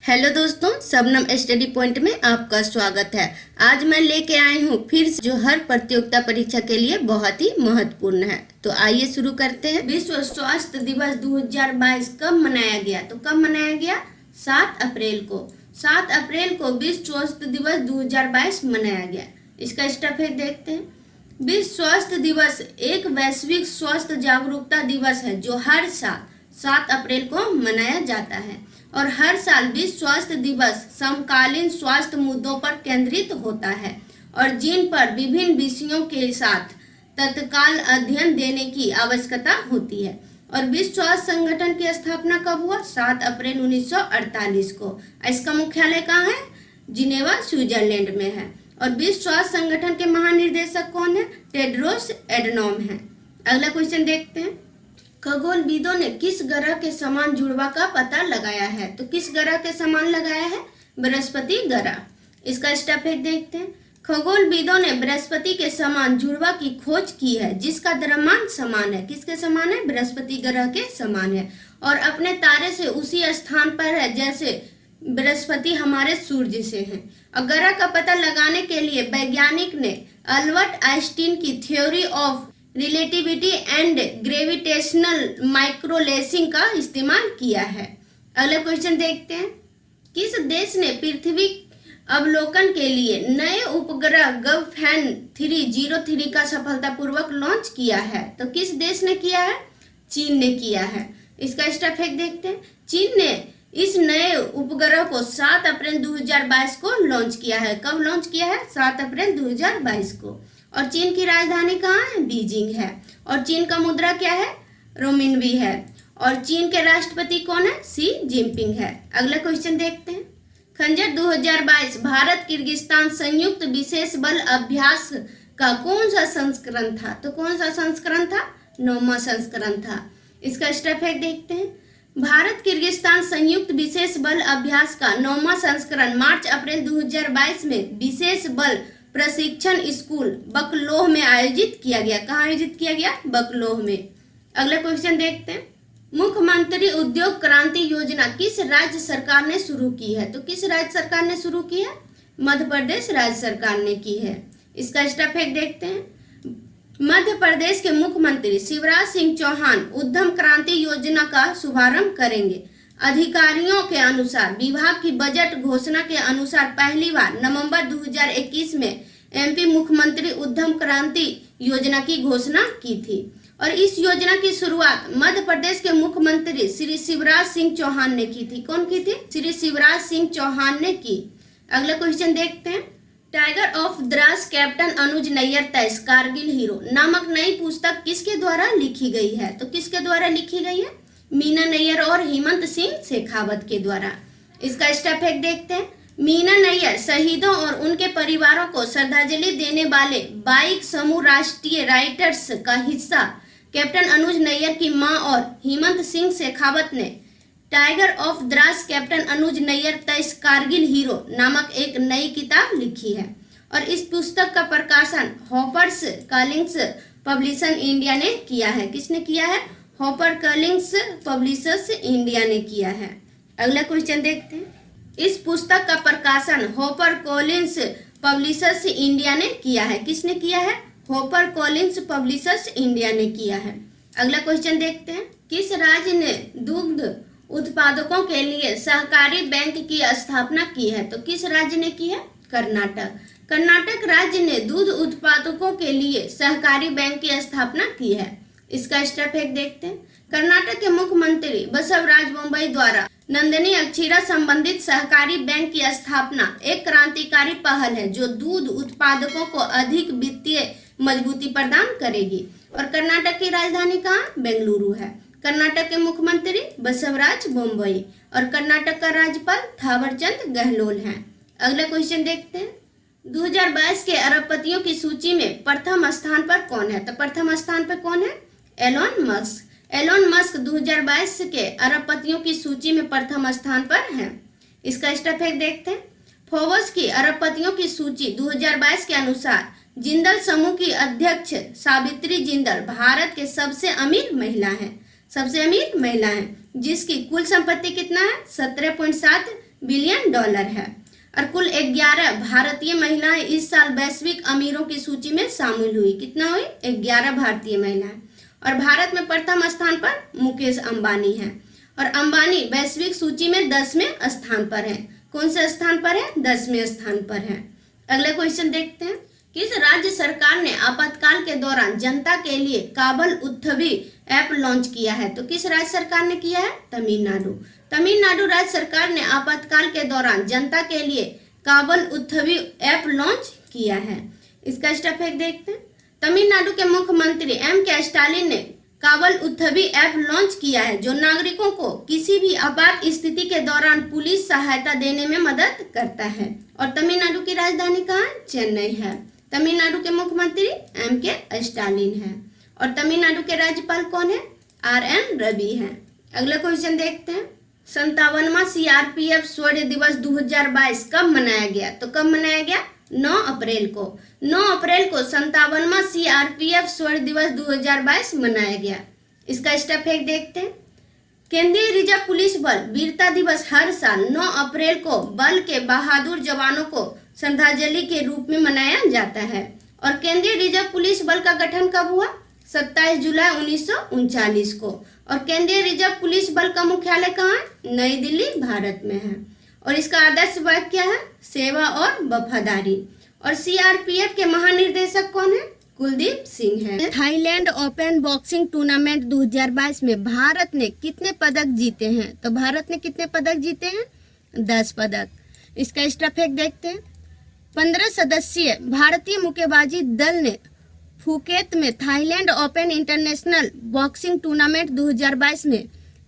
Hello दोस्तों, Shabnam study point में आपका स्वागत है। आज मैं लेके आई हूँ फिर जो हर प्रतियोगिता परीक्षा के लिए बहुत ही महत्वपूर्ण है। तो आइए शुरू करते हैं। विश्व स्वास्थ्य दिवस 2022 कब मनाया गया? तो कब मनाया गया? 7 अप्रैल को। 7 अप्रैल को विश्व स्वास्थ्य दिवस 2022 मनाया गया। इसका स्टफेक्ट देखते हैं। विश्व स्वास्थ्य दिवस एक वैश्विक स्वास्थ्य जागरूकता दिवस है जो हर साल 7 अप्रैल को मनाया जाता है और हर साल विश्व स्वास्थ्य दिवस समकालीन स्वास्थ्य मुद्दों पर केंद्रित होता है और जिन पर विभिन्न विषयों के साथ तत्काल अध्ययन देने की आवश्यकता होती है। और विश्व स्वास्थ्य संगठन की स्थापना कब हुआ? 7 अप्रैल 1948 को। इसका मुख्यालय कहाँ है? जिनेवा, स्विट्जरलैंड में है। और विश्व स्वास्थ्य संगठन के महानिर्देशक कौन है? टेड्रोस एडनॉम है। अगला क्वेश्चन देखते हैं। खगोलविदों ने किस ग्रह के समान जुड़वा का पता लगाया है? तो किस ग्रह के समान लगाया है? बृहस्पति ग्रह। इसका स्टफेक्ट देखते हैं। खगोलविदों ने बृहस्पति के समान जुड़वा की खोज की है जिसका द्रव्यमान समान है। किसके समान है? बृहस्पति ग्रह के समान है और अपने तारे से उसी स्थान पर है जैसे बृहस्पति हमारे सूर्य से है। और ग्रह का पता लगाने के लिए वैज्ञानिक ने अल्बर्ट आइंस्टीन की theory of relativity and gravitational microlensing का इस्तेमाल किया है। अगला क्वेश्चन देखते हैं। किस देश ने पृथ्वी अवलोकन के लिए नए उपग्रह गगनयान 303 का सफलतापूर्वक लॉन्च किया है? तो किस देश ने किया है? चीन ने किया है। इसका स्टफेक्ट देखते हैं। चीन ने इस नए उपग्रह को 7 अप्रैल 2022 को लॉन्च किया है। कब लॉन्च किया है? 7 अप्रैल 2022 को। और चीन की राजधानी कहाँ है? बीजिंग है। और चीन का मुद्रा क्या है? रोमिनवी है। और चीन के राष्ट्रपति कौन है? शी जिनपिंग है। अगला क्वेश्चन देखते हैं। खंजर 2022 भारत किर्गिस्तान संयुक्त विशेष बल अभ्यास का कौन सा संस्करण था? तो कौन सा संस्करण था? 9वां संस्करण था। इसका स्टफेक्ट देखते हैं। भारत किर्गिस्तान संयुक्त विशेष बल अभ्यास का 9वां संस्करण मार्च अप्रैल 2022 में विशेष बल प्रशिक्षण स्कूल बकलोह में आयोजित किया गया। कहाँ आयोजित किया गया? बकलोह में। अगला क्वेश्चन देखते हैं। मुख्यमंत्री उद्योग क्रांति योजना किस राज्य सरकार ने शुरू की है? तो किस राज्य सरकार ने शुरू की है? मध्य प्रदेश राज्य सरकार ने की है। इसका स्टफेक्ट देखते हैं। मध्य प्रदेश के मुख्यमंत्री शिवराज सिंह चौहान उद्यम क्रांति योजना का शुभारंभ करेंगे। अधिकारियों के अनुसार विभाग की बजट घोषणा के अनुसार पहली बार नवंबर 2021 में एमपी मुख्यमंत्री उद्यम क्रांति योजना की घोषणा की थी और इस योजना की शुरुआत मध्य प्रदेश के मुख्यमंत्री श्री शिवराज सिंह चौहान ने की थी। कौन की थी? श्री शिवराज सिंह चौहान ने की। अगला क्वेश्चन देखते हैं। टाइगर ऑफ द्रास कैप्टन अनुज नैयर तैस कारगिल हीरो नामक नई पुस्तक किसके द्वारा लिखी गई है? तो किसके द्वारा लिखी गई है? मीना नैयर और हेमंत सिंह शेखावत के द्वारा। इसका स्टफेक्ट देखते हैं। मीना नैयर शहीदों और उनके परिवारों को श्रद्धांजलि देने वाले 22 समूह राष्ट्रीय राइटर्स का हिस्सा कैप्टन अनुज नैयर की मां और हेमंत सिंह शेखावत ने टाइगर ऑफ द्रास कैप्टन अनुज नैयर तैस कारगिल हीरो नामक एक नई किताब लिखी है और इस पुस्तक का प्रकाशन हॉपर्स कॉलिंग्स पब्लिशर्स इंडिया ने किया है। किसने किया है? हॉपर कॉलिंग्स पब्लिशर्स इंडिया ने किया है। अगला क्वेश्चन देखते हैं। इस पुस्तक का प्रकाशन हॉपर कॉलिंग्स पब्लिशर्स इंडिया ने किया है। किसने किया है? हॉपर कॉलिंग्स पब्लिशर्स इंडिया ने किया है। अगला क्वेश्चन देखते हैं। किस राज्य ने दुग्ध उत्पादकों के लिए सहकारी बैंक की स्थापना की है? तो किस राज्य ने की है? कर्नाटक। कर्नाटक राज्य ने दूध उत्पादकों के लिए सहकारी बैंक की स्थापना की है। इसका स्टफेक्ट देखते हैं। कर्नाटक के मुख्यमंत्री बसवराज बोम्मई द्वारा नंदिनी अक्षीरा संबंधित सहकारी बैंक की स्थापना एक क्रांतिकारी पहल है जो दूध उत्पादकों को अधिक वित्तीय मजबूती प्रदान करेगी। और कर्नाटक की राजधानी कहाँ? बेंगलुरु है। कर्नाटक के मुख्यमंत्री बसवराज बोम्मई और कर्नाटक का राज्यपाल थावरचंद गहलोत हैं। अगला क्वेश्चन देखते हैं। 2022 के अरबपतियों की सूची में प्रथम स्थान पर कौन है? तो प्रथम स्थान पर कौन है? Elon Musk. एलोन मस्क 2022 के अरबपतियों की सूची में प्रथम स्थान पर है। इसका स्टफेक्ट देखते हैं। फोर्ब्स की अरबपतियों की सूची 2022 के अनुसार जिंदल समूह की अध्यक्ष सावित्री जिंदल भारत के सबसे अमीर महिला हैं। सबसे अमीर महिला हैं जिसकी कुल संपत्ति कितना है? 17.7 बिलियन डॉलर है। और कुल 11 भारतीय महिलाएं इस साल वैश्विक अमीरों की सूची में शामिल हुई। कितना हुई? 11 भारतीय महिलाएं। और भारत में प्रथम स्थान पर मुकेश अंबानी है और अंबानी वैश्विक सूची में 10वें स्थान पर है। कौन से स्थान पर है? 10वें स्थान पर है। अगले क्वेश्चन देखते हैं। किस राज्य सरकार ने आपातकाल के दौरान जनता के लिए काबल उत्थवी ऐप लॉन्च किया है? तो किस राज्य सरकार ने किया है? तमिलनाडु। तमिलनाडु राज्य सरकार ने आपातकाल के दौरान जनता के लिए काबल उत्थवी ऐप लॉन्च किया है। इसका स्टेप एक देखते हैं। तमिलनाडु के मुख्यमंत्री M.K. स्टालिन ने काबल उत्थवी ऐप लॉन्च किया है जो नागरिकों को किसी भी आपात स्थिति के दौरान पुलिस सहायता देने में मदद करता है। और तमिलनाडु की राजधानी कहाँ है? चेन्नई है। तमिलनाडु के मुख्यमंत्री M.K. स्टालिन है। और तमिलनाडु के राज्यपाल कौन है? R.N. रवि है। अगला क्वेश्चन देखते हैं। 57वां CRPF स्वर्ण दिवस 2022 कब मनाया गया? तो कब मनाया गया? 9 अप्रैल को। 9 अप्रैल को 57वां CRPF स्वर्ण दिवस 2022 मनाया गया। इसका स्टेप एक देखते हैं। केंद्रीय रिजर्व पुलिस बल वीरता दिवस हर साल 9 अप्रैल को बल के बहादुर जवानों को श्रद्धांजलि के रूप में मनाया जाता है। और केंद्रीय रिजर्व पुलिस बल का गठन कब हुआ? 27 जुलाई 1939 को। और केंद्रीय रिजर्व पुलिस बल का मुख्यालय कहाँ है? नई दिल्ली, भारत में है। और इसका आदर्श वाक्य क्या है? सेवा और वफादारी। और CRPF के महानिर्देशक कौन है? कुलदीप सिंह है। थाईलैंड ओपन बॉक्सिंग टूर्नामेंट 2022 में भारत ने कितने पदक जीते हैं? तो भारत ने कितने पदक जीते हैं? 10 पदक। इसका स्टेप एक देखते हैं। 15 सदस्यीय भारतीय मुक्केबाजी दल ने फुकेत में Thailand open international boxing tournament 2022 में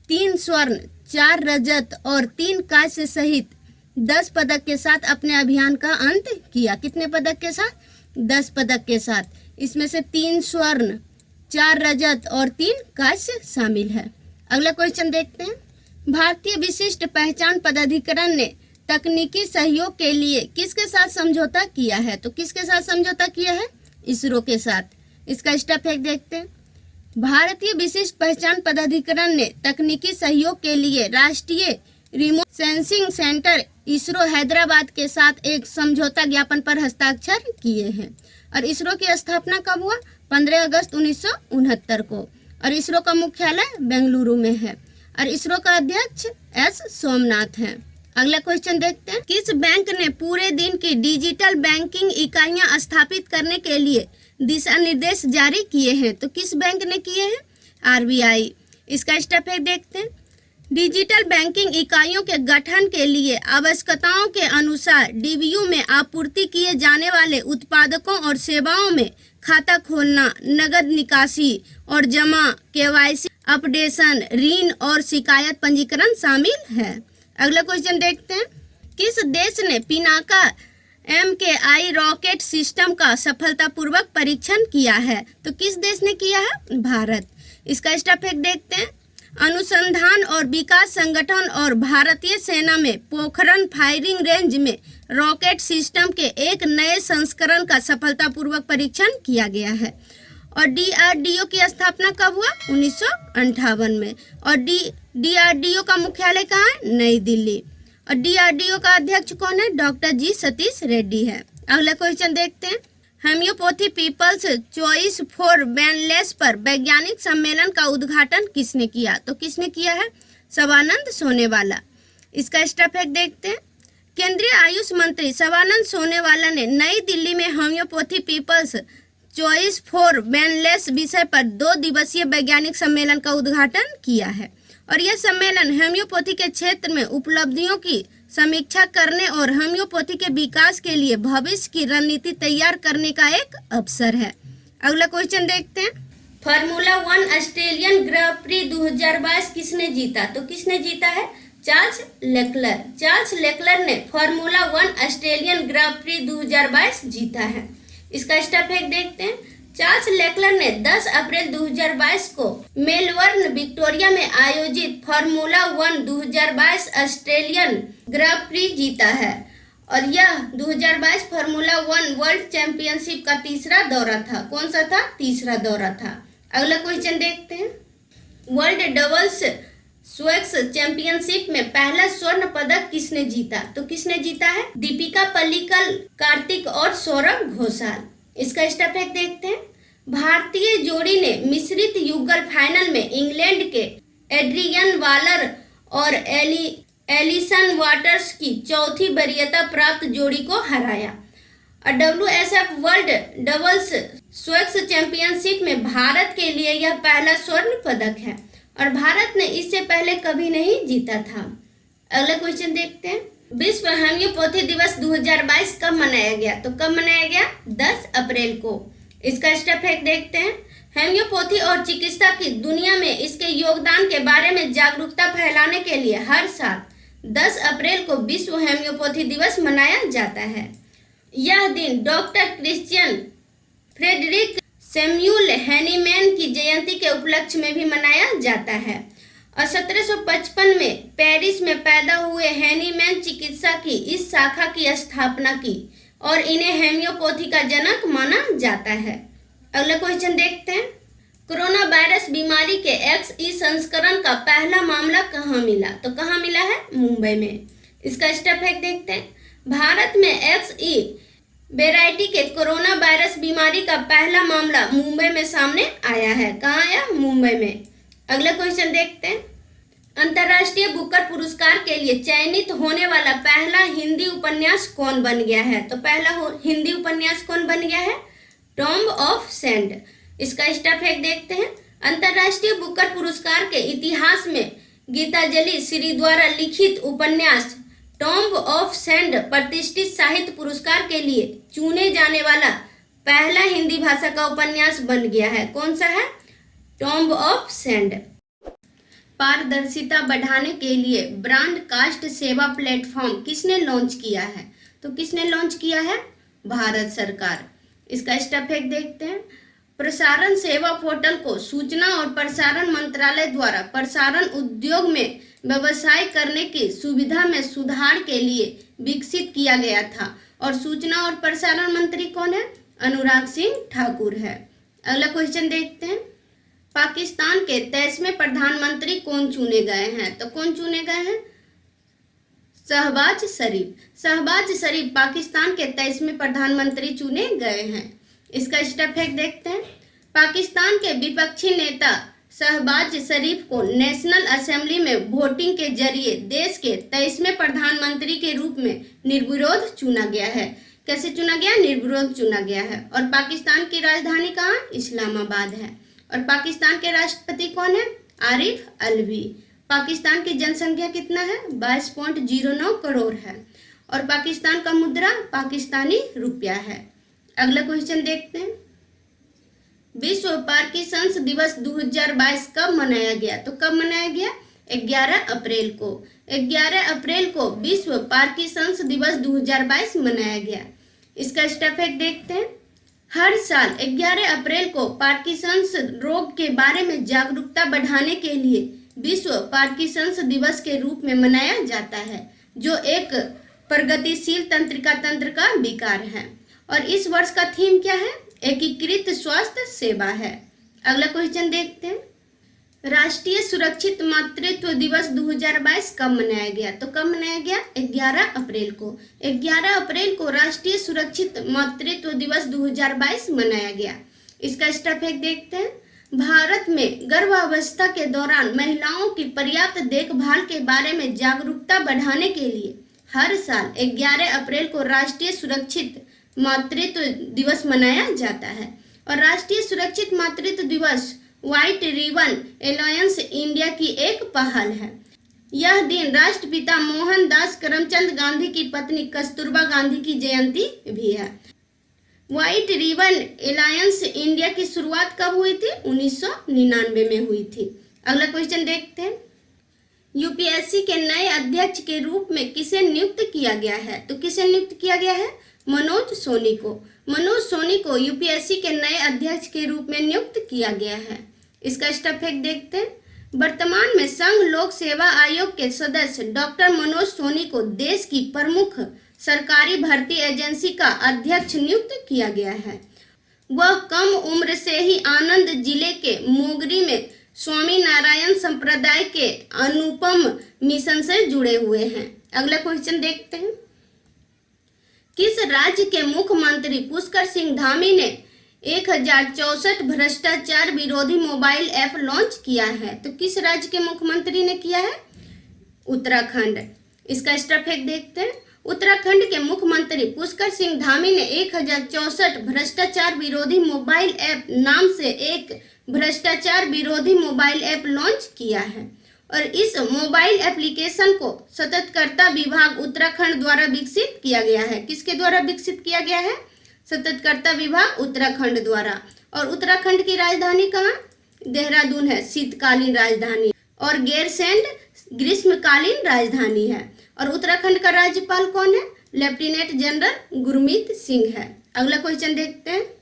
3 स्वर्ण, 4 रजत और 3 कांस्य सहित 10 पदक के साथ अपने अभियान का अंत किया। कितने पदक के साथ? 10 पदक के साथ। इसमें से 3 स्वर्ण, 4 रजत और 3 कांस्य शामिल है। अगला क्वेश्चन देखते हैं। भारतीय विशिष्ट पहचान पदाधिकरण ने तकनीकी सहयोग के लिए किसके साथ समझौता किया है? तो किसके साथ समझौता किया है? इसरो के साथ। इसका स्टेप एक देखते हैं। भारतीय विशिष्ट पहचान पदाधिकरण ने तकनीकी सहयोग के लिए राष्ट्रीय remote sensing centre ISRO Hyderabad के साथ एक समझौता ज्ञापन पर हस्ताक्षर किए हैं। और इसरो की स्थापना कब हुआ? 15 अगस्त 1969 को। और इसरो का मुख्यालय बेंगलुरु में है। और इसरो का अध्यक्ष S सोमनाथ है। अगला क्वेश्चन देखते हैं। किस बैंक ने पूरे दिन की डिजिटल बैंकिंग इकाइयां स्थापित करने के लिए दिशा निर्देश जारी किए हैं? तो किस बैंक ने किए हैं? RBI। इसका स्टेप एक देखते हैं। डिजिटल बैंकिंग इकाइयों के गठन के लिए आवश्यकताओं के अनुसार DBU में आपूर्ति किए जाने वाले उत्पादकों और सेवाओं में खाता खोलना, नगद निकासी और जमा, KYC अपडेशन, ऋण और शिकायत पंजीकरण शामिल है। अगला क्वेश्चन देखते हैं। किस देश ने पिनाका MKI रॉकेट सिस्टम का सफलतापूर्वक परीक्षण किया है? तो किस देश ने किया है? भारत। इसका स्टेप एक देखते हैं। अनुसंधान और विकास संगठन और भारतीय सेना में पोखरण फायरिंग रेंज में रॉकेट सिस्टम के एक नए संस्करण का सफलतापूर्वक परीक्षण किया गया है। और DRDO की स्थापना कब हुआ? 1958 में। और DRDO का मुख्यालय कहाँ है? नई दिल्ली। और DRDO का अध्यक्ष कौन है? डॉक्टर G सतीश रेड्डी है। अगला क्वेश्चन देखते हैं। Homeopathy people's choice for wellness पर वैज्ञानिक सम्मेलन का उद्घाटन किसने किया? तो किसने किया है? शबानंद सोनेवाला। इसका स्टेप एक देखते हैं। केंद्रीय आयुष मंत्री शबानंद सोनेवाला ने नई दिल्ली में homeopathy people's choice for wellness विषय पर 2 दिवसीय वैज्ञानिक सम्मेलन का उद्घाटन किया है। और यह सम्मेलन होम्योपैथी के क्षेत्र में उपलब्धियों की समीक्षा करने और होम्योपैथी के विकास के लिए भविष्य की रणनीति तैयार करने का एक अवसर है। अगला क्वेश्चन देखते हैं। फार्मूला 1 ऑस्ट्रेलियन ग्रां प्री 2022 किसने जीता? तो किसने जीता है? Charles Leclerc. चार्ल्स लेक्लर ने फार्मूला 1 ऑस्ट्रेलियन ग्रां प्री 2022 जीता है। इसका स्टेप एक देखते हैं। चार्ल्स लेक्लर ने 10 अप्रैल 2022 को मेलबर्न विक्टोरिया में आयोजित फार्मूला 1 2022 ऑस्ट्रेलियन ग्रां प्री जीता है। और यह 2022 फार्मूला 1 वर्ल्ड चैंपियनशिप का तीसरा दौरा था। कौन सा था? तीसरा दौरा था। अगला क्वेश्चन देखते हैं। वर्ल्ड डबल्स स्वेक्स चैंपियनशिप में पहला स्वर्ण पदक किसने जीता? तो किसने जीता है? दीपिका पल्लिकल, कार्तिक और सौरभ घोषाल। इसका स्टेप एक देखते हैं। भारतीय जोड़ी ने मिश्रित युगल फाइनल में इंग्लैंड के एड्रियन वालर और एलिसन वाटर्स की चौथी वरीयता प्राप्त जोड़ी को हराया। WSF वर्ल्ड डबल्स स्वेक्स चैंपियनशिप में भारत के लिए यह पहला स्वर्ण पदक है और भारत ने इससे पहले कभी नहीं जीता था। अगला क्वेश्चन देखते हैं। विश्व होम्योपैथी दिवस 2022 कब मनाया गया? तो कब मनाया गया? 10 अप्रैल को। इसका स्टेप एक देखते हैं। होम्योपैथी और चिकित्सा की दुनिया में इसके योगदान के बारे में जागरूकता फैलाने के लिए हर साल 10 अप्रैल को विश्व होम्योपैथी दिवस मनाया जाता है। यह दिन doctor Christian Friedrich Samuel Hahnemann की जयंती के उपलक्ष्य में भी मनाया जाता है और 1755 में पेरिस में पैदा हुए हैनीमैन चिकित्सा की इस शाखा की स्थापना की और इन्हें होम्योपैथी का जनक माना जाता है। अगला क्वेश्चन देखते हैं। कोरोना वायरस बीमारी के XE संस्करण का पहला मामला कहाँ मिला? तो कहाँ मिला है? मुंबई में। इसका स्टेप एक देखते हैं। भारत में XE वेराइटी के कोरोना वायरस बीमारी का पहला मामला मुंबई में सामने आया है। कहाँ आया? मुंबई में। अगला क्वेश्चन देखते हैं। अंतर्राष्ट्रीय बुकर पुरस्कार के लिए चयनित होने वाला पहला हिंदी उपन्यास कौन बन गया है? तो पहला हिंदी उपन्यास कौन बन गया है? Tomb of sand. इसका स्टेप एक देखते हैं। अंतर्राष्ट्रीय बुकर पुरस्कार के इतिहास में गीतांजलि श्री द्वारा लिखित उपन्यास टॉम्ब ऑफ सैंड प्रतिष्ठित साहित्य पुरस्कार के लिए चुने जाने वाला पहला हिंदी भाषा का उपन्यास बन गया है। कौन सा है? Tomb of sand. पारदर्शिता बढ़ाने के लिए ब्रॉडकास्ट सेवा प्लेटफॉर्म किसने लॉन्च किया है? तो किसने लॉन्च किया है? भारत सरकार। इसका स्टेप एक देखते हैं। प्रसारण सेवा पोर्टल को सूचना और प्रसारण मंत्रालय द्वारा प्रसारण उद्योग में व्यवसाय करने की सुविधा में सुधार के लिए विकसित किया गया था और सूचना और प्रसारण मंत्री कौन है? अनुराग सिंह ठाकुर है। अगला क्वेश्चन देखते हैं। पाकिस्तान के 23वें प्रधानमंत्री कौन चुने गए हैं? तो कौन चुने गए हैं? शहबाज शरीफ। शहबाज शरीफ पाकिस्तान के 23वें प्रधानमंत्री चुने गए हैं। इसका स्टेप एक देखते हैं। पाकिस्तान के विपक्षी नेता शहबाज शरीफ को नेशनल असेंबली में वोटिंग के जरिए देश के 23वें प्रधानमंत्री के रूप में निर्विरोध चुना गया है। कैसे चुना गया? निर्विरोध चुना गया है। और पाकिस्तान की राजधानी कहाँ? इस्लामाबाद है। और पाकिस्तान के राष्ट्रपति कौन है? आरिफ अलवी। पाकिस्तान की जनसंख्या कितना है? 22.09 करोड़ है। और पाकिस्तान का मुद्रा पाकिस्तानी रुपया है। अगला क्वेश्चन देखते हैं। विश्व पार्किंसंस दिवस 2022 कब मनाया गया? तो कब मनाया गया? 11 अप्रैल को। 11 अप्रैल को विश्व पार्किंसंस दिवस 2022 मनाया गया। इसका स्टेप एक देखते हैं। हर साल 11 अप्रैल को पार्किंसंस रोग के बारे में जागरूकता बढ़ाने के लिए विश्व पार्किंसंस दिवस के रूप में मनाया जाता है, जो एक प्रगतिशील तंत्रिका तंत्र का विकार है। और इस वर्ष का थीम क्या है? एकीकृत स्वास्थ्य सेवा है। अगला क्वेश्चन देखते हैं। राष्ट्रीय सुरक्षित मातृत्व दिवस 2022 कब मनाया गया? तो कब मनाया गया? 11 अप्रैल को। 11 अप्रैल को राष्ट्रीय सुरक्षित मातृत्व दिवस 2022 मनाया गया। इसका स्टेप एक देखते हैं। भारत में गर्भावस्था के दौरान महिलाओं की पर्याप्त देखभाल के बारे में जागरूकता बढ़ाने के लिए हर साल 11 अप्रैल को राष्ट्रीय सुरक्षित मातृत्व दिवस मनाया जाता है। और राष्ट्रीय सुरक्षित मातृत्व दिवस व्हाइट रिबन अलायंस इंडिया की एक पहल है। यह दिन राष्ट्रपिता मोहनदास करमचंद गांधी की पत्नी कस्तूरबा गांधी की जयंती भी है। व्हाइट रिबन अलायंस इंडिया की शुरुआत कब हुई थी? 1999 में हुई थी। अगला क्वेश्चन देखते हैं। यूपीएससी के नए अध्यक्ष के रूप में किसे नियुक्त किया गया है? तो किसे नियुक्त किया गया है? मनोज सोनी को। मनोज सोनी को यूपीएससी के नए अध्यक्ष के रूप में नियुक्त किया गया है। इसका स्टेप एक देखते हैं। वर्तमान में संघ लोक सेवा आयोग के सदस्य डॉक्टर मनोज सोनी को देश की प्रमुख सरकारी भर्ती एजेंसी का अध्यक्ष नियुक्त किया गया है। वह कम उम्र से ही आनंद जिले के मोगरी में स्वामी नारायण संप्रदाय के अनुपम मिशन से जुड़े हुए हैं। अगला क्वेश्चन देखते हैं। किस राज्य के मुख्यमंत्री पुष्कर सिंह धामी ने 1064 भ्रष्टाचार विरोधी मोबाइल ऐप लॉन्च किया है? तो किस राज्य के मुख्यमंत्री ने किया है? उत्तराखंड। इसका स्टेप एक देखते हैं। उत्तराखंड के मुख्यमंत्री पुष्कर सिंह धामी ने 1064 भ्रष्टाचार विरोधी मोबाइल ऐप नाम से एक भ्रष्टाचार विरोधी मोबाइल ऐप लॉन्च किया है और इस मोबाइल एप्लीकेशन को सततकर्ता विभाग उत्तराखंड द्वारा विकसित किया गया है। किसके द्वारा विकसित किया गया है? सततकर्ता विभाग उत्तराखंड द्वारा। और उत्तराखंड की राजधानी कहाँ? देहरादून है, शीतकालीन राजधानी, और गैरसैंण ग्रीष्मकालीन राजधानी है। और उत्तराखंड का राज्यपाल कौन है? लेफ्टिनेंट जनरल गुरमीत सिंह है। अगला क्वेश्चन देखते हैं।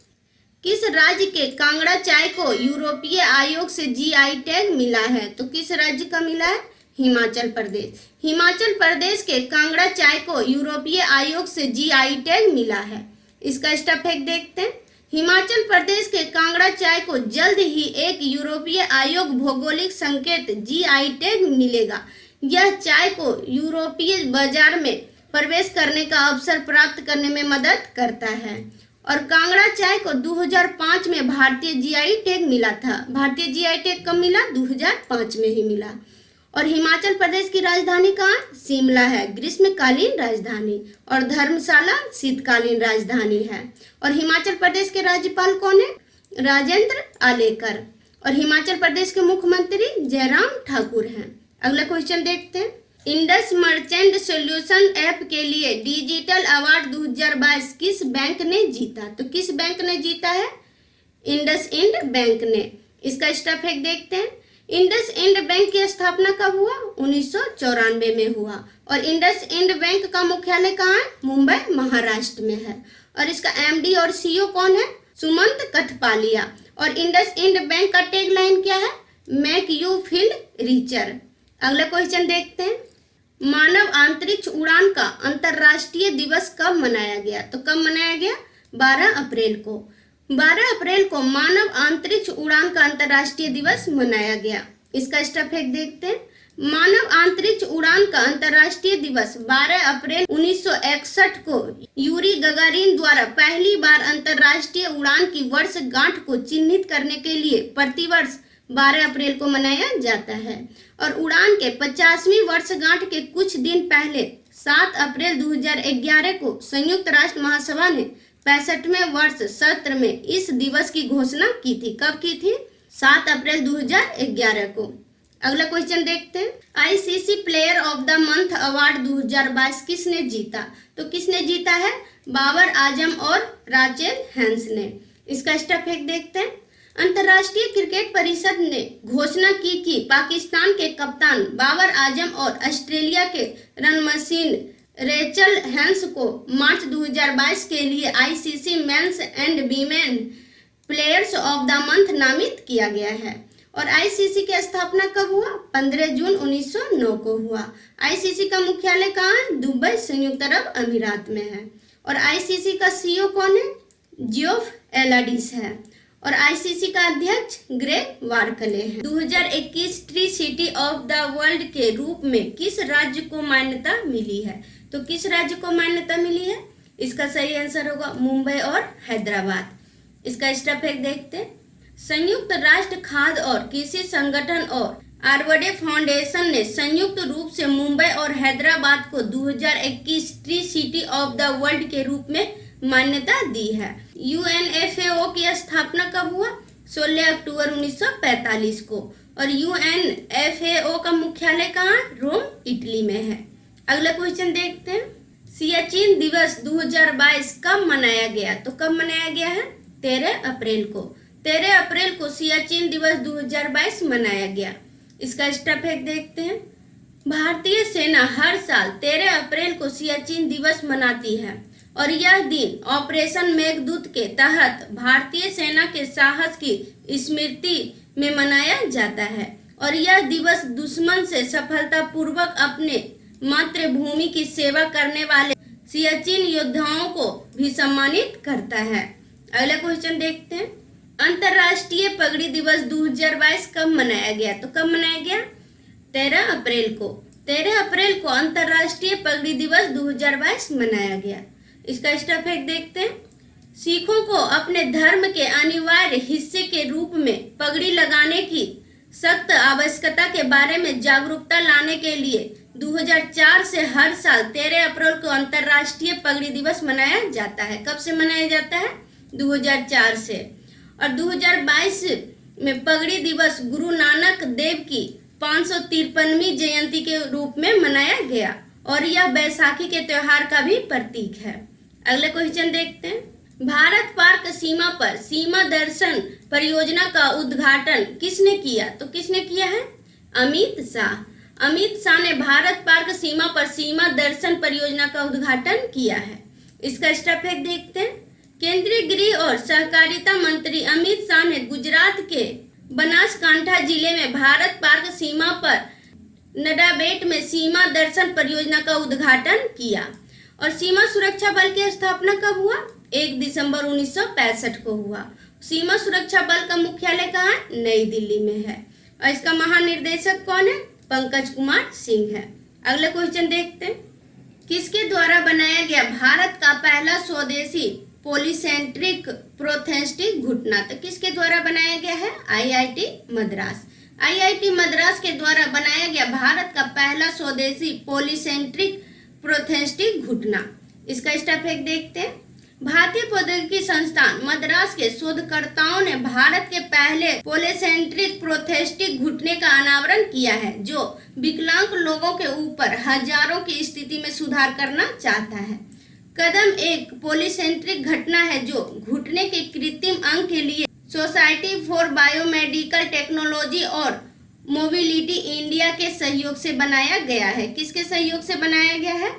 किस राज्य के कांगड़ा चाय को यूरोपीय आयोग से जीआई टैग मिला है? तो किस राज्य का मिला है? हिमाचल प्रदेश। हिमाचल प्रदेश के कांगड़ा चाय को यूरोपीय आयोग से जीआई टैग मिला है। इसका स्टेप एक देखते हैं। हिमाचल प्रदेश के कांगड़ा चाय को जल्द ही एक यूरोपीय आयोग भौगोलिक संकेत जीआई टैग मिलेगा। यह चाय को यूरोपीय बाजार में प्रवेश करने का अवसर प्राप्त करने में मदद करता है। और कांगड़ा चाय को 2005 में भारतीय जीआई टैग मिला था। भारतीय जीआई टैग कब मिला? 2005 में ही मिला। और हिमाचल प्रदेश की राजधानी कहाँ? शिमला है, ग्रीष्मकालीन राजधानी, और धर्मशाला शीतकालीन राजधानी है। और हिमाचल प्रदेश के राज्यपाल कौन है? राजेंद्र आलेकर। और हिमाचल प्रदेश के मुख्यमंत्री जयराम ठाकुर हैं। अगला क्वेश्चन देखते हैं। इंडस मर्चेंट सॉल्यूशन ऐप के लिए डिजिटल अवार्ड 2022 किस बैंक ने जीता? तो किस बैंक ने जीता है? इंडसइंड बैंक ने। इसका स्टेप एक देखते हैं। इंडसइंड बैंक की स्थापना कब हुआ? 1994 में हुआ। और इंडसइंड बैंक का मुख्यालय कहाँ है? मुंबई, महाराष्ट्र में है। और इसका एमडी और सीईओ कौन है? सुमंत कथपालिया। और इंडसइंड बैंक का टैगलाइन क्या है? Make you feel richer. अगला क्वेश्चन देखते हैं। मानव अंतरिक्ष उड़ान का अंतर्राष्ट्रीय दिवस कब मनाया गया? तो कब मनाया गया? 12 अप्रैल को। 12 अप्रैल को मानव अंतरिक्ष उड़ान का अंतर्राष्ट्रीय दिवस मनाया गया। इसका स्टेप एक देखते हैं। मानव अंतरिक्ष उड़ान का अंतर्राष्ट्रीय दिवस 12 अप्रैल 1961 को यूरी गगारिन द्वारा पहली बार अंतर्राष्ट्रीय उड़ान की वर्षगांठ को चिन्हित करने के लिए प्रतिवर्ष 12 अप्रैल को मनाया जाता है। और उड़ान के 50वीं वर्षगांठ के कुछ दिन पहले 7 अप्रैल 2011 को संयुक्त राष्ट्र महासभा ने 65वें वर्ष सत्र में इस दिवस की घोषणा की थी। कब की थी? 7 अप्रैल 2011 को। अगला क्वेश्चन देखते हैं। ICC player of the month award 2022 किसने जीता? तो किसने जीता है? बाबर आजम और राचेल हेंस ने। इसका स्टेप एक देखते हैं। अंतर्राष्ट्रीय क्रिकेट परिषद ने घोषणा की कि पाकिस्तान के कप्तान बाबर आजम और ऑस्ट्रेलिया के रन मशीन रेचल हेंस को मार्च 2022 के लिए ICC men's and women players of the month नामित किया गया है। और आईसीसी की स्थापना कब हुआ? 15 जून 1909 को हुआ। आईसीसी का मुख्यालय कहाँ है? दुबई, संयुक्त अरब अमीरात में है। और आईसीसी का सीईओ कौन है? जियोफ एलाडिस है। और आईसीसी का अध्यक्ष ग्रेग वार्कले हैं। 2021 tree city of the world के रूप में किस राज्य को मान्यता मिली है? तो किस राज्य को मान्यता मिली है? इसका सही आंसर होगा मुंबई और हैदराबाद। इसका स्टेप एक देखते हैं। संयुक्त राष्ट्र खाद्य और कृषि संगठन और आरवडे फाउंडेशन ने संयुक्त रूप से मुंबई और हैदराबाद को 2021 tree city of the world के रूप में मान्यता दी है। यूएनएफएओ की स्थापना कब हुआ? 16 अक्टूबर 1945 को। और यूएनएफएओ का मुख्यालय कहाँ? रोम, इटली में है। अगला क्वेश्चन देखते हैं। सियाचिन दिवस 2022 कब मनाया गया? तो कब मनाया गया है? 13 अप्रैल को। 13 अप्रैल को सियाचिन दिवस 2022 मनाया गया। इसका स्टेप एक देखते हैं। भारतीय सेना हर साल 13 अप्रैल को सियाचिन दिवस मनाती है और यह दिन ऑपरेशन मेघदूत के तहत भारतीय सेना के साहस की स्मृति में मनाया जाता है। और यह दिवस दुश्मन से सफलतापूर्वक अपने मातृभूमि की सेवा करने वाले सियाचिन योद्धाओं को भी सम्मानित करता है। अगला क्वेश्चन देखते हैं। अंतर्राष्ट्रीय पगड़ी दिवस 2022 कब मनाया गया? तो कब मनाया गया? 13 अप्रैल को। 13 अप्रैल को अंतर्राष्ट्रीय पगड़ी दिवस 2022 मनाया गया। इसका स्टेप फैक्ट देखते हैं। सिखों को अपने धर्म के अनिवार्य हिस्से के रूप में पगड़ी लगाने की सख्त आवश्यकता के बारे में जागरूकता लाने के लिए 2004 से हर साल 13 अप्रैल को अंतर्राष्ट्रीय पगड़ी दिवस मनाया जाता है। कब से मनाया जाता है? 2004 से। और 2022 में पगड़ी दिवस गुरु नानक देव की 553वीं जयंती के रूप में मनाया गया और यह बैसाखी के त्योहार का भी प्रतीक है। अगले क्वेश्चन देखते हैं। भारत पाक सीमा पर सीमा दर्शन परियोजना का उद्घाटन किसने किया? तो किसने किया है? अमित शाह। अमित शाह ने भारत पाक सीमा पर सीमा दर्शन परियोजना का उद्घाटन किया है। इसका स्टेप फैक्ट देखते हैं। केंद्रीय गृह और सहकारिता मंत्री अमित शाह ने गुजरात के बनासकांठा जिले में भारत पाक सीमा पर नडाबेट में सीमा दर्शन परियोजना का उद्घाटन किया। और सीमा सुरक्षा बल की स्थापना कब हुआ? 1 दिसंबर 1965 को हुआ। सीमा सुरक्षा बल का मुख्यालय कहाँ है? नई दिल्ली में है। और इसका महानिर्देशक कौन है? पंकज कुमार सिंह है। अगले क्वेश्चन देखते हैं। किसके द्वारा बनाया गया भारत का पहला स्वदेशी पॉलीसेंट्रिक प्रोस्थेटिक घुटना? तो किसके द्वारा बनाया गया है? आईआईटी मद्रास। आईआईटी मद्रास के द्वारा बनाया गया भारत का पहला स्वदेशी पॉलीसेंट्रिक प्रोस्थेटिक घुटना। इसका स्टेप फैक्ट देखते हैं। भारतीय प्रौद्योगिकी संस्थान मद्रास के शोधकर्ताओं ने भारत के पहले पॉलीसेंट्रिक प्रोस्थेटिक घुटने का अनावरण किया है जो विकलांग लोगों के ऊपर हजारों की स्थिति में सुधार करना चाहता है। कदम एक पॉलीसेंट्रिक घटना है जो घुटने के कृत्रिम अंग के लिए सोसाइटी फॉर बायोमेडिकल टेक्नोलॉजी और मोबिलिटी इंडिया के सहयोग से बनाया गया है। किसके सहयोग से बनाया गया है?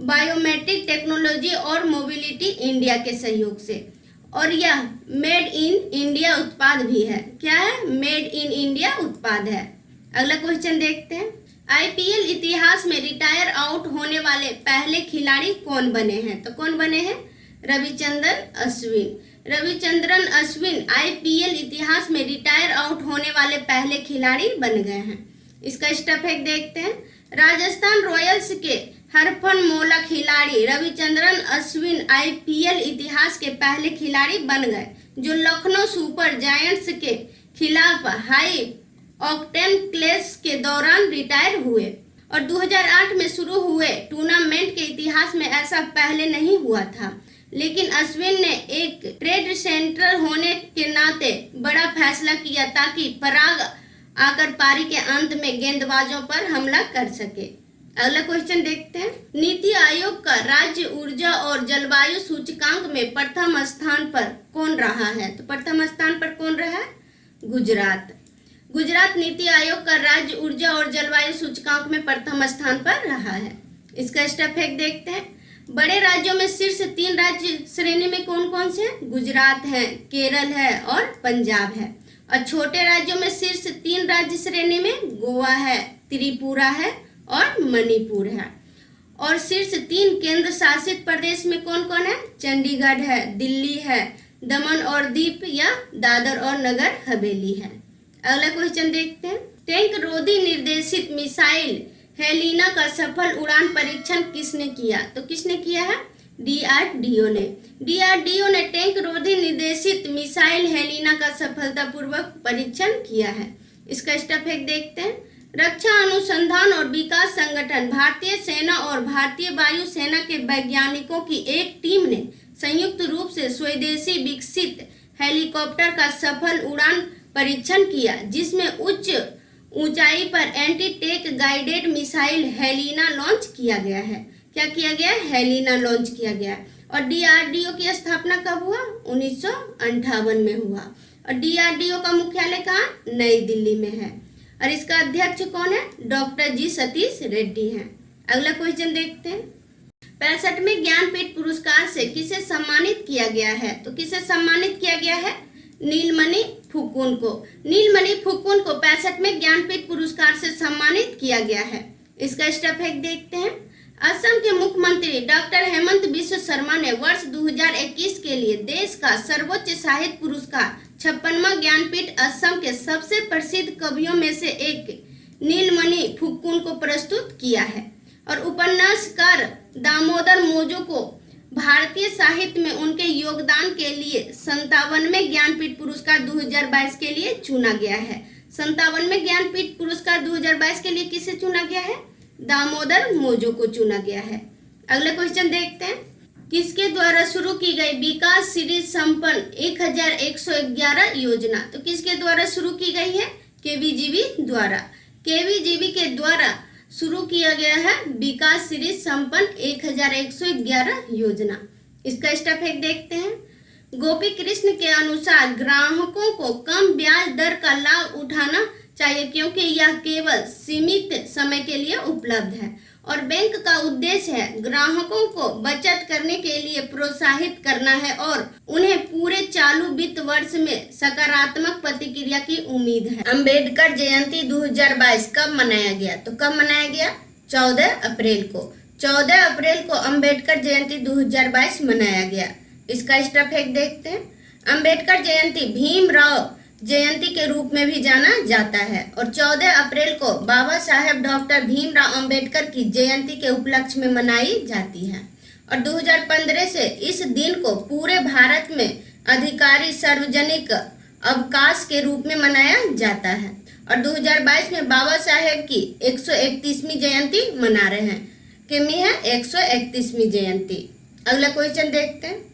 बायोमेट्रिक टेक्नोलॉजी और मोबिलिटी इंडिया के सहयोग से। और यह मेड इन इंडिया उत्पाद भी है। क्या है? मेड इन इंडिया उत्पाद है। अगला क्वेश्चन देखते हैं। आईपीएल इतिहास में रिटायर आउट होने वाले पहले खिलाड़ी कौन बने हैं? तो कौन बने हैं? रविचंद्रन अश्विन। रविचंद्रन अश्विन आईपीएल इतिहास में रिटायर आउट होने वाले पहले खिलाड़ी बन गए हैं। इसका स्टेप फैक्ट देखते हैं। राजस्थान रॉयल्स के हरफनमौला खिलाड़ी रविचंद्रन अश्विन आईपीएल इतिहास के पहले खिलाड़ी बन गए जो लखनऊ सुपर जायंट्स के खिलाफ हाई ऑक्टेन क्लैश के दौरान रिटायर हुए। और 2008 में शुरू हुए टूर्नामेंट के इतिहास में ऐसा पहले नहीं हुआ था, लेकिन अश्विन ने एक ट्रेड सेंटर होने के नाते बड़ा फैसला किया ताकि पराग आकर पारी के अंत में गेंदबाजों पर हमला कर सके। अगला क्वेश्चन देखते हैं। नीति आयोग का राज्य ऊर्जा और जलवायु सूचकांक में प्रथम स्थान पर कौन रहा है? तो प्रथम स्थान पर कौन रहा है? गुजरात। गुजरात नीति आयोग का राज्य ऊर्जा और जलवायु सूचकांक में प्रथम स्थान पर रहा है। इसका स्टेप फैक्ट देखते हैं। बड़े राज्यों में शीर्ष 3 राज्य श्रेणी में कौन कौन से? गुजरात है, केरल है और पंजाब है। और छोटे राज्यों में शीर्ष 3 राज्य श्रेणी में गोवा है, त्रिपुरा है और मणिपुर है। और शीर्ष 3 केंद्र शासित प्रदेश में कौन कौन है? चंडीगढ़ है, दिल्ली है, दमन और दीप या दादर और नगर हवेली है। अगला क्वेश्चन देखते हैं। टैंक रोधी निर्देशित मिसाइल हेलिना का सफल उड़ान परीक्षण किसने किया? तो किसने किया है? डीआरडीओ ने। डीआरडीओ ने टैंक रोधी निर्देशित मिसाइल हेलिना का सफलतापूर्वक परीक्षण किया है। इसका स्टेप फैक्ट देखते हैं। रक्षा अनुसंधान और विकास संगठन, भारतीय सेना और भारतीय वायु सेना के वैज्ञानिकों की एक टीम ने संयुक्त रूप से स्वदेशी विकसित हेलीकॉप्टर का सफल उड़ान परीक्षण किया जिसमें उच्च ऊंचाई पर anti tank guided missile Helina launch किया गया है। क्या किया गया? हेलिना लॉन्च किया गया। और डीआरडीओ की स्थापना कब हुआ? 1958 में हुआ। और डीआरडीओ का मुख्यालय कहाँ? नई दिल्ली में है। और इसका अध्यक्ष कौन है? डॉक्टर जी सतीश रेड्डी हैं। अगला क्वेश्चन देखते हैं। 65वें ज्ञानपीठ पुरस्कार से किसे सम्मानित किया गया है? तो किसे सम्मानित किया गया है? नीलमणि फुकून को। नीलमणि फुकून को 65वें ज्ञानपीठ पुरस्कार से सम्मानित किया गया है। इसका स्टेप फैक्ट देखते हैं। असम के मुख्यमंत्री डॉक्टर हेमंत बिश्व शर्मा ने वर्ष 2021 के लिए देश का सर्वोच्च साहित्य पुरस्कार 56वां ज्ञानपीठ असम के सबसे प्रसिद्ध कवियों में से एक नीलमणि फुक्कुन को प्रस्तुत किया है। और उपन्यासकार दामोदर मोजो को भारतीय साहित्य में उनके योगदान के लिए 57वें ज्ञानपीठ पुरस्कार 2022 के लिए चुना गया है। 57वें ज्ञानपीठ पुरस्कार 2022 के लिए किसे चुना गया है? दामोदर मोजो को चुना गया है। अगला क्वेश्चन देखते हैं, किसके द्वारा शुरू की गई विकास श्री संपन्न 1111 योजना? तो किसके द्वारा शुरू की गई है? केवीजीबी द्वारा। केवीजीबी के द्वारा शुरू किया गया है विकास श्री संपन्न 1111 योजना। इसका स्टेप एक देखते हैं। गोपी कृष्ण के अनुसार ग्राहकों को कम ब्याज दर का लाभ उठाना चाहिए क्योंकि यह केवल सीमित समय के लिए उपलब्ध है और बैंक का उद्देश्य है ग्राहकों को बचत करने के लिए प्रोत्साहित करना है और उन्हें पूरे चालू वित्त वर्ष में सकारात्मक प्रतिक्रिया की उम्मीद है। अंबेडकर जयंती 2022 कब मनाया गया? तो कब मनाया गया? 14 अप्रैल को। 14 अप्रैल को अंबेडकर जयंती 2022 मनाया गया। इसका स्टेप एक देखते हैं। अंबेडकर जयंती भीमराव जयंती के रूप में भी जाना जाता है और 14 अप्रैल को बाबा साहेब डॉक्टर भीमराव अंबेडकर की जयंती के उपलक्ष्य में मनाई जाती है। और 2015 से इस दिन को पूरे भारत में अधिकारी सार्वजनिक अवकाश के रूप में मनाया जाता है। और 2022 में बाबा साहेब की 131वीं जयंती मना रहे हैं। कितनी है? 131वीं जयंती। अगला क्वेश्चन देखते हैं,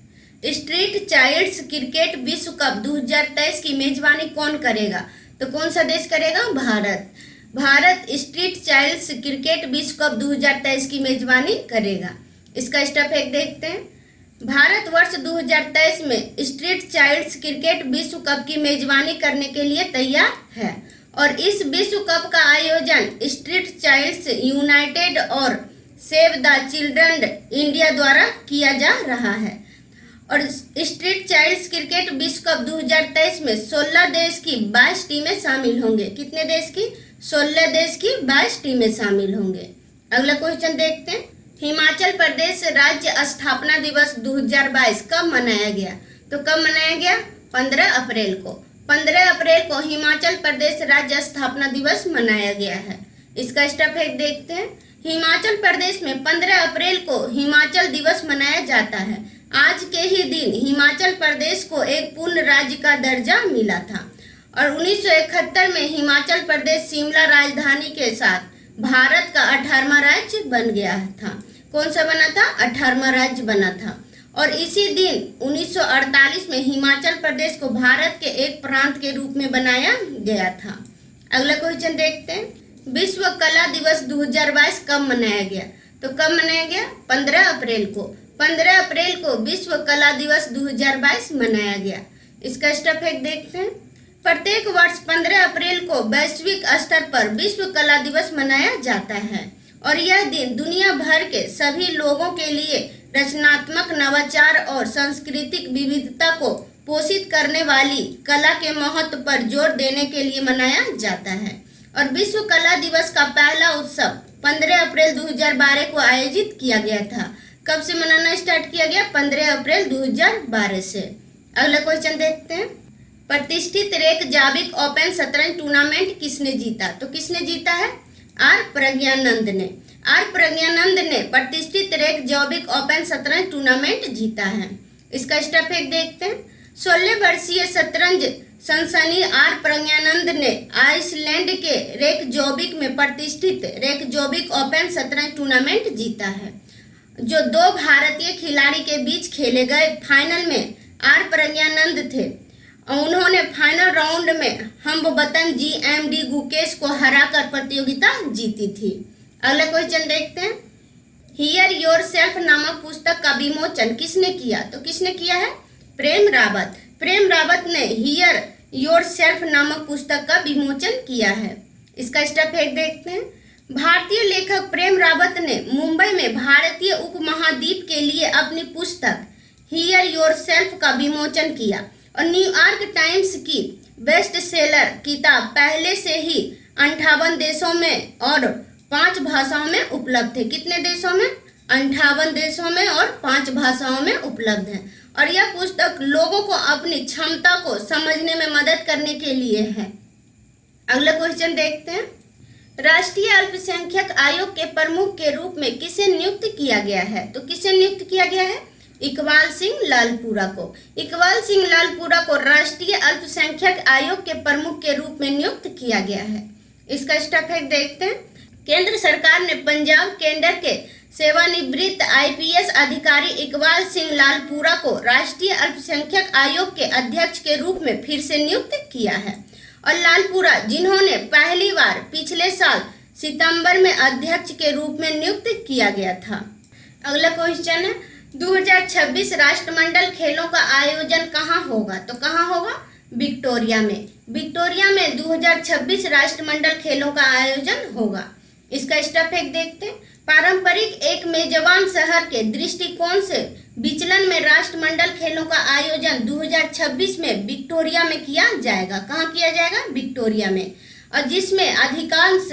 स्ट्रीट चाइल्ड्स क्रिकेट विश्व कप 2023 की मेजबानी कौन करेगा? तो कौन सा देश करेगा? Bharat. Bharat street childs cricket विश्व कप 2023 की मेजबानी करेगा। इसका स्टेप एक देखते हैं। भारत वर्ष 2023 में स्ट्रीट चाइल्ड्स क्रिकेट विश्व कप की मेजबानी करने के लिए तैयार है और इस विश्व कप का आयोजन स्ट्रीट चाइल्ड्स यूनाइटेड और सेव द चिल्ड्रन इंडिया द्वारा किया जा रहा है। और स्ट्रीट चाइल्ड्स क्रिकेट विश्व कप 2023 में 16 देश की 22 टीमें शामिल होंगे। कितने देश की? 16 देश की 22 टीमें शामिल होंगे। अगला क्वेश्चन देखते हैं, हिमाचल प्रदेश राज्य स्थापना दिवस 2022 कब मनाया गया? तो कब मनाया गया? 15 अप्रैल को। 15 अप्रैल को हिमाचल प्रदेश राज्य स्थापना दिवस मनाया गया है। इसका स्टेप एक देखते हैं। हिमाचल प्रदेश में 15 अप्रैल को हिमाचल दिवस मनाया जाता है। आज के ही दिन हिमाचल प्रदेश को एक पूर्ण राज्य का दर्जा मिला था और 1971 में हिमाचल प्रदेश शिमला राजधानी के साथ भारत का 18वां राज्य बन गया था। कौन सा बना था? 18वां राज्य बना था। और इसी दिन 1948 में हिमाचल प्रदेश को भारत के एक प्रांत के रूप में बनाया गया था। अगला क्वेश्चन देखते हैं, विश्व कला दिवस 2022 कब मनाया गया? तो कब मनाया गया? 15 अप्रैल को। 15 अप्रैल को विश्व कला दिवस 2022 मनाया गया। इसका स्टेप एक देखते हैं। प्रत्येक वर्ष 15 अप्रैल को वैश्विक स्तर पर विश्व कला दिवस मनाया जाता है और यह दिन दुनिया भर के सभी लोगों के लिए रचनात्मक नवाचार और सांस्कृतिक विविधता को पोषित करने वाली कला के महत्व पर जोर देने के लिए मनाया जाता है। और विश्व कला दिवस का पहला उत्सव 15 अप्रैल 2012 को आयोजित किया गया था। कब से मनाना स्टार्ट किया गया? 15 अप्रैल 2012 से। अगला क्वेश्चन देखते हैं, प्रतिष्ठित रेकजाविक ओपन शतरंज टूर्नामेंट किसने जीता? तो किसने जीता है? आर प्रज्ञानंद ने। आर प्रज्ञानंद ने प्रतिष्ठित रेकजाविक ओपन शतरंज टूर्नामेंट जीता है। इसका स्टेप एक देखते हैं। 16 वर्षीय शतरंज सनसनी आर प्रज्ञानंद ने आइसलैंड के रेकजाविक में प्रतिष्ठित रेकजाविक ओपन शतरंज टूर्नामेंट जीता है, जो 2 भारतीय खिलाड़ी के बीच खेले गए फाइनल में आर प्रज्ञानंद थे। उन्होंने फाइनल राउंड में हमवतन GMD गुकेश को हराकर प्रतियोगिता जीती थी। अगला क्वेश्चन देखते हैं, हियर योरसेल्फ नामक पुस्तक का विमोचन किसने किया? तो किसने किया है? प्रेम रावत। प्रेम रावत ने हियर योरसेल्फ नामक पुस्तक का विमोचन किया है। इसका स्टेप एक देखते हैं। भारतीय लेखक प्रेम रावत ने मुंबई में भारतीय उपमहाद्वीप के लिए अपनी पुस्तक हियर योरसेल्फ का विमोचन किया और न्यूयॉर्क टाइम्स की बेस्ट सेलर किताब पहले से ही 58 देशों में और 5 भाषाओं में उपलब्ध है। कितने देशों में? 58 देशों में और 5 भाषाओं में उपलब्ध है। और यह पुस्तक लोगों को अपनी क्षमता को समझने में मदद करने के लिए है। अगला क्वेश्चन देखते हैं। राष्ट्रीय अल्पसंख्यक आयोग के प्रमुख के रूप में किसे नियुक्त किया गया है? तो किसे नियुक्त किया गया है? इकबाल सिंह लालपुरा को। इकबाल सिंह लालपुरा को राष्ट्रीय अल्पसंख्यक आयोग के प्रमुख के रूप में नियुक्त किया गया है। इसका स्टेप फैक्ट देखते हैं। केंद्र सरकार ने पंजाब केडर के सेवानिवृत्त आईपीएस अधिकारी इकबाल सिंह लालपुरा को राष्ट्रीय अल्पसंख्यक आयोग के अध्यक्ष के रूप में फिर से नियुक्त किया है। और लालपुरा, जिन्होंने पहली बार पिछले साल सितंबर में अध्यक्ष के रूप में नियुक्त किया गया था। अगला क्वेश्चन है, 2026 राष्ट्रमंडल खेलों का आयोजन कहाँ होगा? तो कहाँ होगा? विक्टोरिया में। विक्टोरिया में 2026 राष्ट्रमंडल खेलों का आयोजन होगा। इसका स्टेप फैक्ट देखते हैं। पारंपरिक एक मेजबान शहर के दृष्टिकोण से विचलन में राष्ट्रमंडल खेलों का आयोजन 2026 में विक्टोरिया में किया जाएगा। कहाँ किया जाएगा? विक्टोरिया में। और जिसमें अधिकांश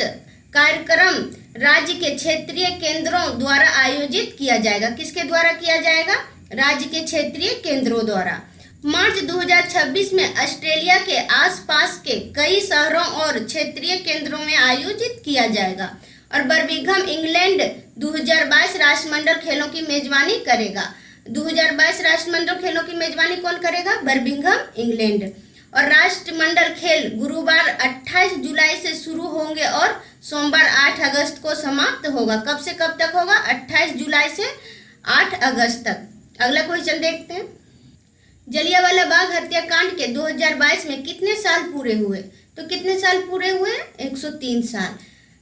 कार्यक्रम राज्य के क्षेत्रीय केंद्रों द्वारा आयोजित किया जाएगा। किसके द्वारा किया जाएगा? राज्य के क्षेत्रीय केंद्रों द्वारा। मार्च 2026 में ऑस्ट्रेलिया के आसपास के कई शहरों और क्षेत्रीय केंद्रों में आयोजित किया जाएगा। और बर्मिंघम इंग्लैंड 2022 राष्ट्रमंडल खेलों की मेजबानी करेगा। 2022 राष्ट्रमंडल खेलों की मेजबानी कौन करेगा? Birmingham England. और राष्ट्रमंडल खेल गुरुवार 28 जुलाई से शुरू होंगे और सोमवार 8 अगस्त को समाप्त होगा। कब से कब तक होगा? 28 जुलाई से 8 अगस्त तक। अगला क्वेश्चन देखते हैं। जलियांवाला बाग हत्याकांड के 2022 में कितने साल पूरे हुए? तो कितने साल पूरे हुए? 103 साल।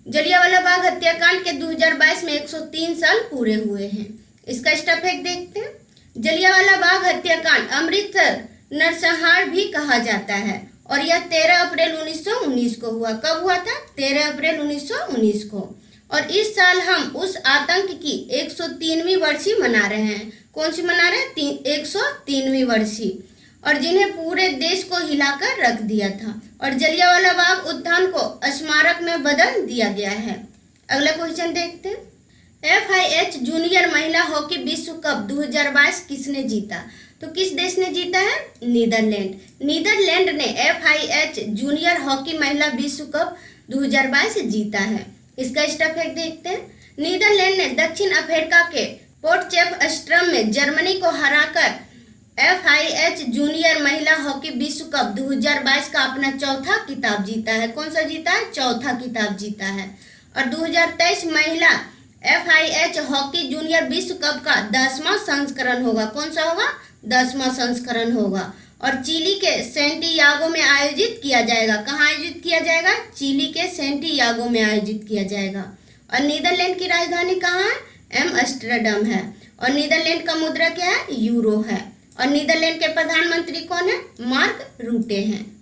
जलियांवाला बाग हत्याकांड के 2022 में 103 साल पूरे हुए हैं। इसका स्टेप फैक्ट देखते हैं। जलियांवाला बाग हत्याकांड अमृतसर नरसंहार भी कहा जाता है और यह 13 अप्रैल 1919 को हुआ। कब हुआ था? 13 अप्रैल 1919 को। और इस साल हम उस आतंक की 103वीं वर्षी मना रहे हैं। कौन सी मना रहे हैं? 103वीं वर्षी। और जिन्हें पूरे देश को हिलाकर रख दिया था। और जलियांवाला बाग उद्यान को स्मारक में बदल दिया गया है। अगला क्वेश्चन देखते हैं। FIH जूनियर महिला हॉकी विश्व कप 2022 किसने जीता? तो किस देश ने जीता है? नीदरलैंड। नीदरलैंड ने FIH जूनियर हॉकी महिला विश्व कप 2022 जीता है। इसका स्टेप फैक्ट देखते हैं। नीदरलैंड ने दक्षिण अफ्रीका के पोर्टचेफस्ट्रम में जर्मनी को हराकर FIH जूनियर महिला हॉकी विश्व कप 2022 का अपना चौथा खिताब जीता है। कौन सा जीता है? चौथा खिताब जीता है। और 2023 महिला FIH हॉकी जूनियर विश्व कप का 10वां संस्करण होगा। कौन सा होगा? 10वां संस्करण होगा। और चिली के सैंटियागो में आयोजित किया जाएगा। कहाँ आयोजित किया जाएगा? चिली के सैंटियागो में आयोजित किया जाएगा। और नीदरलैंड की राजधानी कहाँ है? एम्स्टर्डम है। और नीदरलैंड का मुद्रा क्या है? यूरो है। और नीदरलैंड के प्रधानमंत्री कौन है? मार्क रूटे हैं।